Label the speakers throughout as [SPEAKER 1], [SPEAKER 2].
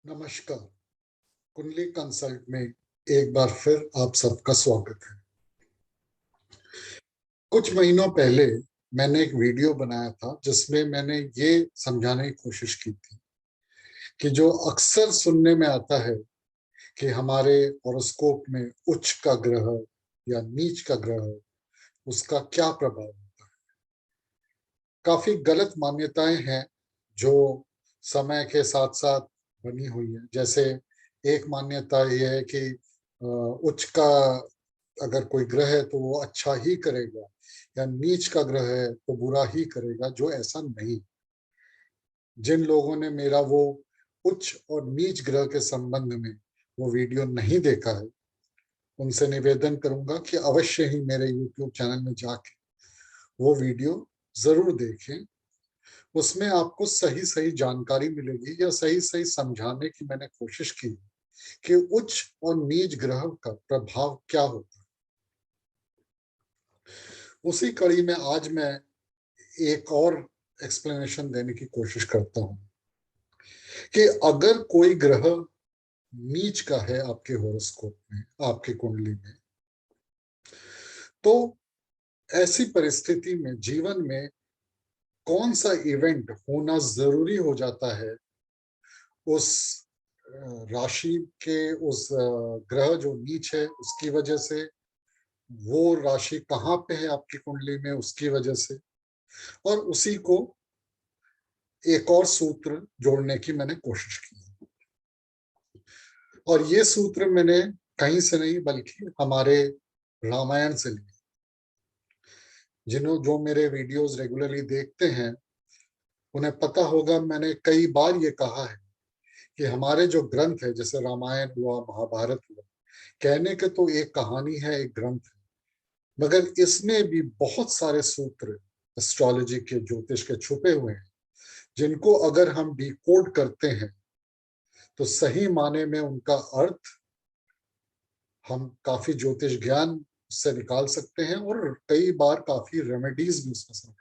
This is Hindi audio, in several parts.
[SPEAKER 1] नमस्कार। कुंडली कंसल्ट में एक बार फिर आप सबका स्वागत है। कुछ महीनों पहले मैंने एक वीडियो बनाया था जिसमें मैंने ये समझाने की कोशिश की थी कि जो अक्सर सुनने में आता है कि हमारे हॉरोस्कोप में उच्च का ग्रह या नीच का ग्रह, उसका क्या प्रभाव होता है। काफी गलत मान्यताएं हैं जो समय के साथ साथ बनी हुई है। जैसे एक मान्यता यह है कि उच्च का अगर कोई ग्रह है तो वो अच्छा ही करेगा, या नीच का ग्रह है तो बुरा ही करेगा, जो ऐसा नहीं। जिन लोगों ने मेरा वो उच्च और नीच ग्रह के संबंध में वो वीडियो नहीं देखा है, उनसे निवेदन करूंगा कि अवश्य ही मेरे YouTube चैनल में जाके वो वीडियो जरूर देखें। उसमें आपको सही सही जानकारी मिलेगी, या सही सही समझाने की मैंने कोशिश की कि उच्च और नीच ग्रह का प्रभाव क्या होता है। उसी कड़ी में आज मैं एक और एक्सप्लेनेशन देने की कोशिश करता हूं कि अगर कोई ग्रह नीच का है आपके हॉरोस्कोप में, आपकी कुंडली में, तो ऐसी परिस्थिति में जीवन में कौन सा इवेंट होना जरूरी हो जाता है उस राशि के, उस ग्रह जो नीच है उसकी वजह से, वो राशि कहाँ पे है आपकी कुंडली में उसकी वजह से, और उसी को एक और सूत्र जोड़ने की मैंने कोशिश की। और ये सूत्र मैंने कहीं से नहीं बल्कि हमारे रामायण से लिए। जो मेरे वीडियोस रेगुलरली देखते हैं उन्हें पता होगा, मैंने कई बार ये कहा है कि हमारे जो ग्रंथ है, जैसे रामायण हुआ, महाभारत हुआ, कहने के तो एक कहानी है, एक ग्रंथ है, मगर इसमें भी बहुत सारे सूत्र एस्ट्रोलॉजी के, ज्योतिष के छुपे हुए हैं, जिनको अगर हम डिकोड करते हैं तो सही माने में उनका अर्थ हम काफी ज्योतिष ज्ञान से निकाल सकते हैं, और कई बार काफी रेमेडीज भी उसमें से।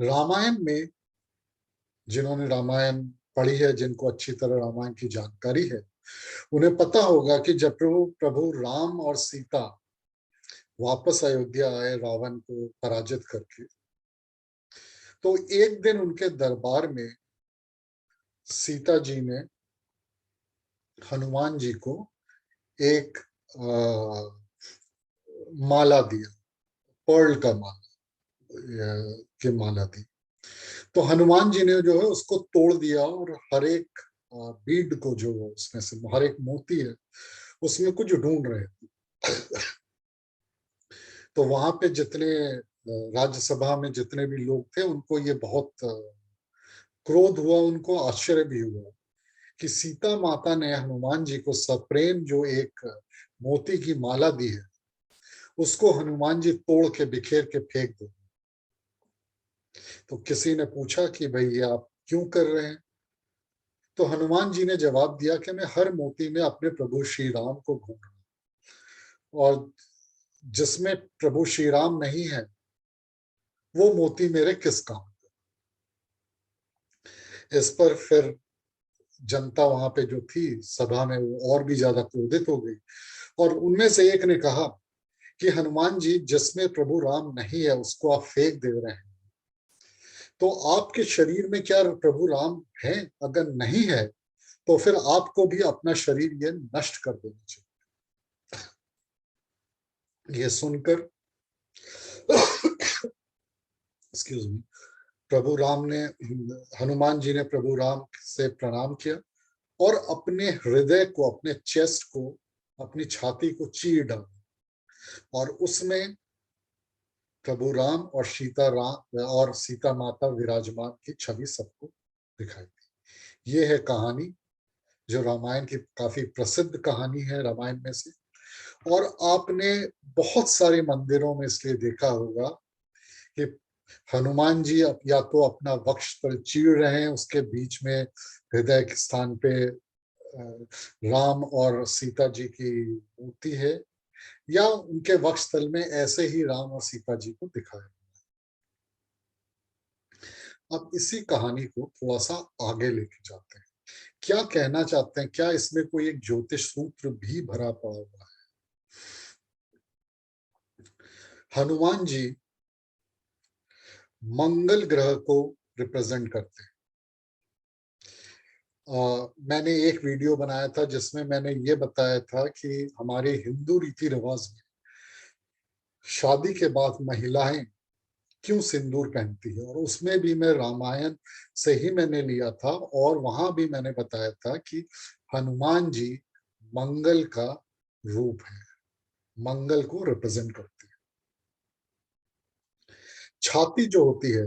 [SPEAKER 1] रामायण में, जिन्होंने रामायण पढ़ी है, जिनको अच्छी तरह रामायण की जानकारी है, उन्हें पता होगा कि जब प्रभु प्रभु राम और सीता वापस अयोध्या आए रावण को पराजित करके, तो एक दिन उनके दरबार में सीता जी ने हनुमान जी को एक माला दिया, पर्ल का माला, की माला दी। तो हनुमान जी ने जो है उसको तोड़ दिया, और हर एक बीड को, जो उसमें से हर एक मोती है उसमें कुछ ढूंढ रहे थे। तो वहां पे जितने राज्यसभा में जितने भी लोग थे, उनको ये बहुत क्रोध हुआ, उनको आश्चर्य भी हुआ कि सीता माता ने हनुमान जी को सप्रेम जो एक मोती की माला दी है, उसको हनुमान जी तोड़ के बिखेर के फेंक दे। तो किसी ने पूछा कि भाई ये आप क्यों कर रहे हैं? तो हनुमान जी ने जवाब दिया कि मैं हर मोती में अपने प्रभु श्री राम को ढूंढ रहा हूं, और जिसमें प्रभु श्री राम नहीं है वो मोती मेरे किस काम। इस पर फिर जनता वहां पे जो थी सभा में, वो और भी ज्यादा क्रोधित हो गई, और उनमें से एक ने कहा कि हनुमान जी, जिसमें प्रभु राम नहीं है उसको आप फेंक दे रहे हैं, तो आपके शरीर में क्या प्रभु राम है? अगर नहीं है तो फिर आपको भी अपना शरीर ये नष्ट कर देना चाहिए। ये सुनकर एक्सक्यूज मी, प्रभु राम ने, हनुमान जी ने प्रभु राम से प्रणाम किया, और अपने हृदय को, अपने चेस्ट को, अपनी छाती को चीर डाला, और उसमें प्रभु राम और सीता माता विराजमान की छवि सबको दिखाई दी। ये है कहानी, जो रामायण की काफी प्रसिद्ध कहानी है, रामायण में से। और आपने बहुत सारे मंदिरों में इसलिए देखा होगा कि हनुमान जी या तो अपना वक्ष पर चीर रहे हैं, उसके बीच में हृदय के स्थान पे राम और सीता जी की मूर्ति है, या उनके वक्ष तल में ऐसे ही राम और सीता जी को दिखाया। अब इसी कहानी को थोड़ा सा आगे लेके जाते हैं। क्या कहना चाहते हैं, क्या इसमें कोई एक ज्योतिष सूत्र भी भरा पड़ा हुआ है? हनुमान जी मंगल ग्रह को रिप्रेजेंट करते हैं। मैंने एक वीडियो बनाया था जिसमें मैंने ये बताया था कि हमारे हिंदू रीति रिवाज में शादी के बाद महिलाएं क्यों सिंदूर पहनती है, और उसमें भी मैं रामायण से ही मैंने लिया था, और वहां भी मैंने बताया था कि हनुमान जी मंगल का रूप है, मंगल को रिप्रेजेंट करते हैं। छाती जो होती है,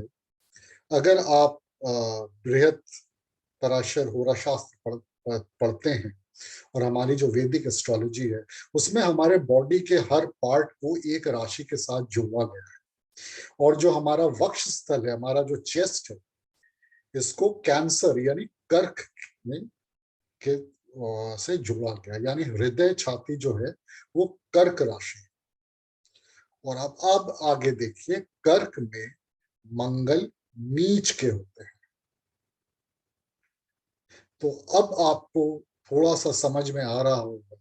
[SPEAKER 1] अगर आप बृहत पराशर होरा शास्त्र पढ़ते हैं और हमारी जो वैदिक एस्ट्रोलॉजी है, उसमें हमारे बॉडी के हर पार्ट को एक राशि के साथ जोड़ा गया है। और जो हमारा वक्ष स्थल है, हमारा जो चेस्ट है, इसको कैंसर यानी कर्क में के से जोड़ा गया, यानी हृदय छाती जो है वो कर्क राशि। और अब आगे देखिए, कर्क में मंगल नीच के होते हैं। तो अब आपको थोड़ा सा समझ में आ रहा होगा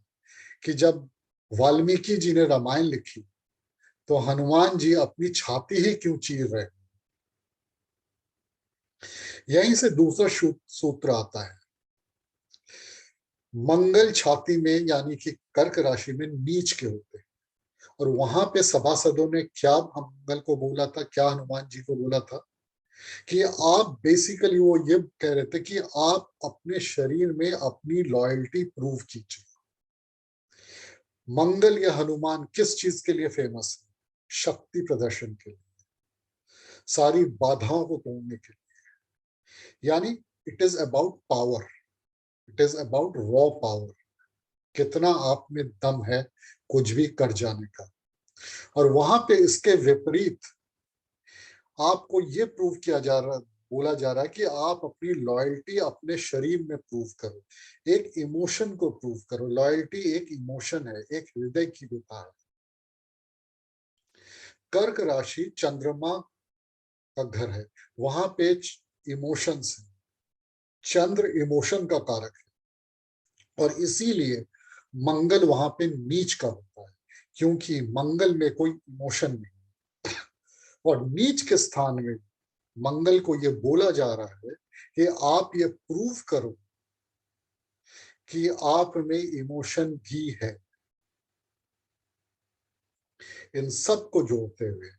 [SPEAKER 1] कि जब वाल्मीकि जी ने रामायण लिखी तो हनुमान जी अपनी छाती ही क्यों चीर रहे। यहीं से दूसरा सूत्र आता है। मंगल छाती में यानी कि कर्क राशि में नीच के होते हैं, और वहां पे सभासदों ने क्या मंगल को बोला था, क्या हनुमान जी को बोला था कि आप बेसिकली, वो ये कह रहे थे कि आप अपने शरीर में अपनी लॉयल्टी प्रूव कीजिए। मंगल या हनुमान किस चीज के लिए फेमस है? शक्ति प्रदर्शन के लिए, सारी बाधाओं को तोड़ने के लिए। यानी it is about power, it is about raw power, कितना आप में दम है कुछ भी कर जाने का। और वहां पे इसके विपरीत आपको ये प्रूव किया जा रहा, बोला जा रहा है कि आप अपनी लॉयल्टी अपने शरीर में प्रूव करो, एक इमोशन को प्रूव करो। लॉयल्टी एक इमोशन है, एक हृदय की व्यथा है। कर्क राशि चंद्रमा का घर है, वहां पे इमोशंस है, चंद्र इमोशन का कारक है, और इसीलिए मंगल वहां पे नीच का होता है, क्योंकि मंगल में कोई इमोशन नहीं। और नीच के स्थान में मंगल को ये बोला जा रहा है कि आप ये प्रूव करो कि आप में इमोशन भी है। इन सब को जोड़ते हुए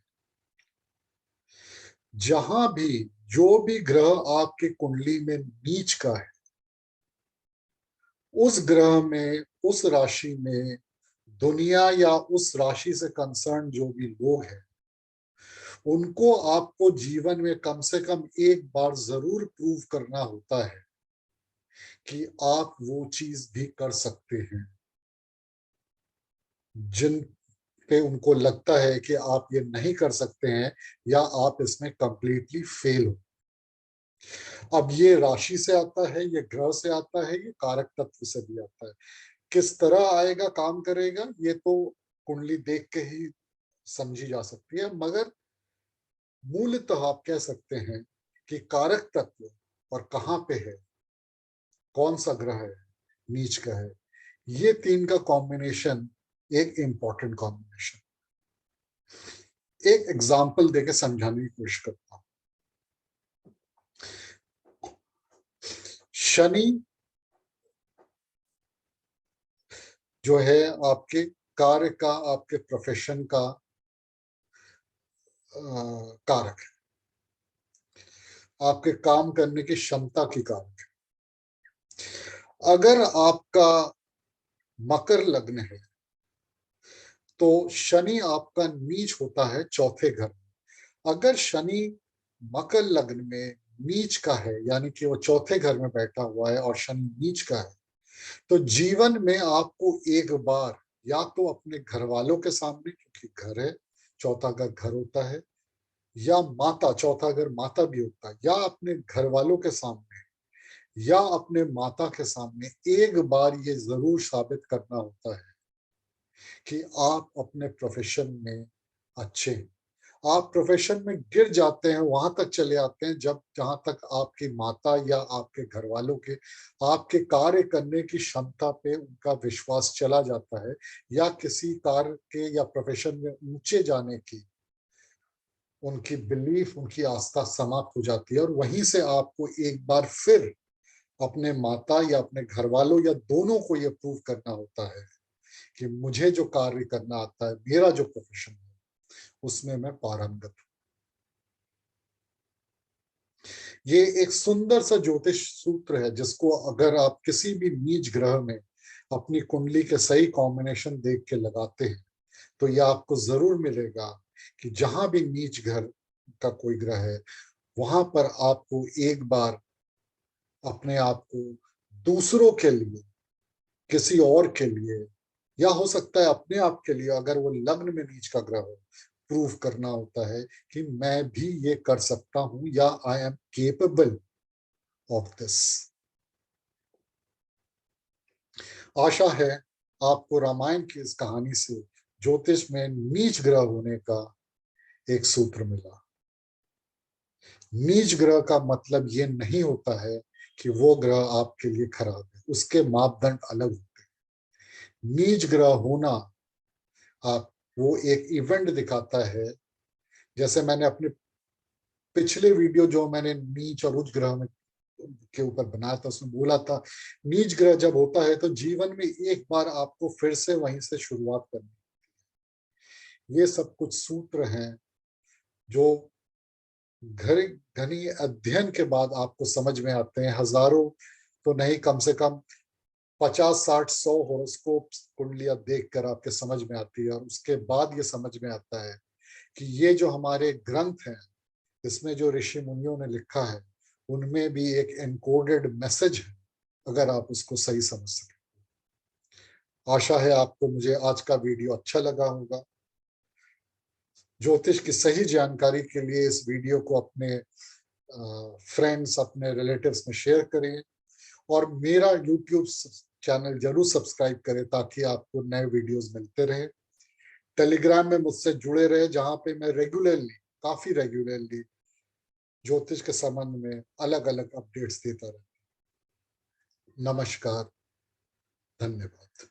[SPEAKER 1] जहां भी जो भी ग्रह आपके कुंडली में नीच का है, उस ग्रह में, उस राशि में दुनिया या उस राशि से कंसर्न जो भी लोग हैं, उनको आपको जीवन में कम से कम एक बार जरूर प्रूव करना होता है कि आप वो चीज भी कर सकते हैं जिन पे उनको लगता है कि आप ये नहीं कर सकते हैं, या आप इसमें कंप्लीटली फेल हो। अब ये राशि से आता है, ये ग्रह से आता है, ये कारक तत्व से भी आता है। किस तरह आएगा, काम करेगा, ये तो कुंडली देख के ही समझी जा सकती है, मगर मूलतः आप कह सकते हैं कि कारक तत्व और कहाँ पे है, कौन सा ग्रह है, नीच का है, ये तीन का कॉम्बिनेशन एक इंपॉर्टेंट कॉम्बिनेशन। एक एग्जाम्पल देके समझाने की कोशिश करता हूं। शनि जो है आपके कार्य का, आपके प्रोफेशन का कारक है, आपके काम करने की क्षमता की कारक है। अगर आपका मकर लग्न है तो शनि आपका नीच होता है चौथे घर में। अगर शनि मकर लग्न में नीच का है, यानी कि वो चौथे घर में बैठा हुआ है और शनि नीच का है, तो जीवन में आपको एक बार या तो अपने घर वालों के सामने, क्योंकि घर है, चौथा घर घर होता है, या माता, चौथा घर माता भी होता है, या अपने घर वालों के सामने या अपने माता के सामने एक बार ये जरूर साबित करना होता है कि आप अपने प्रोफेशन में अच्छे हैं, आप प्रोफेशन में गिर जाते हैं, वहां तक चले आते हैं जब जहां तक आपकी माता या आपके घर वालों के आपके कार्य करने की क्षमता पे उनका विश्वास चला जाता है, या किसी कार्य के या प्रोफेशन में ऊंचे जाने की उनकी बिलीफ, उनकी आस्था समाप्त हो जाती है। और वहीं से आपको एक बार फिर अपने माता या अपने घर वालों या दोनों को ये प्रूव करना होता है कि मुझे जो कार्य करना आता है, मेरा जो प्रोफेशन है, उसमें मैं पारंगत हूं। ये एक सुंदर सा ज्योतिष सूत्र है जिसको अगर आप किसी भी नीच ग्रह में अपनी कुंडली के सही कॉम्बिनेशन देख के लगाते हैं, तो यह आपको जरूर मिलेगा कि जहां भी नीच घर का कोई ग्रह है, वहां पर आपको एक बार अपने आप को दूसरों के लिए, किसी और के लिए, या हो सकता है अपने आप के लिए, अगर वो लग्न में नीच का ग्रह हो, प्रूव करना होता है कि मैं भी ये कर सकता हूं, या I am capable of this. आशा है आपको रामायण की इस कहानी से ज्योतिष में नीच ग्रह होने का एक सूत्र मिला। नीच ग्रह का मतलब ये नहीं होता है कि वो ग्रह आपके लिए खराब है, उसके मापदंड अलग होते हैं। नीच ग्रह होना आप वो एक इवेंट दिखाता है, जैसे मैंने अपने पिछले वीडियो जो मैंने नीच और उच्च ग्रह में के ऊपर बनाया था, उसमें बोला था नीच ग्रह जब होता है तो जीवन में एक बार आपको फिर से वहीं से शुरुआत करनी। ये सब कुछ सूत्र हैं जो घनी अध्ययन के बाद आपको समझ में आते हैं। हजारों तो नहीं, कम से कम 50, 60, 100 हॉरोस्कोप कुंडलियां देखकर आपके समझ में आती है, और उसके बाद ये समझ में आता है कि ये जो हमारे ग्रंथ हैं, इसमें जो ऋषि मुनियों ने लिखा है, उनमें भी एक एनकोडेड मैसेज है, अगर आप उसको सही समझ सकें। आशा है आपको मुझे आज का वीडियो अच्छा लगा होगा। ज्योतिष की सही जानकारी के लिए इस वीडियो को अपने फ्रेंड्स, अपने रिलेटिव्स में शेयर करें, और मेरा यूट्यूब चैनल जरूर सब्सक्राइब करें ताकि आपको नए वीडियोस मिलते रहे। टेलीग्राम में मुझसे जुड़े रहे, जहां पे मैं काफी रेगुलरली ज्योतिष के संबंध में अलग अलग अपडेट्स देता रहता हूं। नमस्कार, धन्यवाद।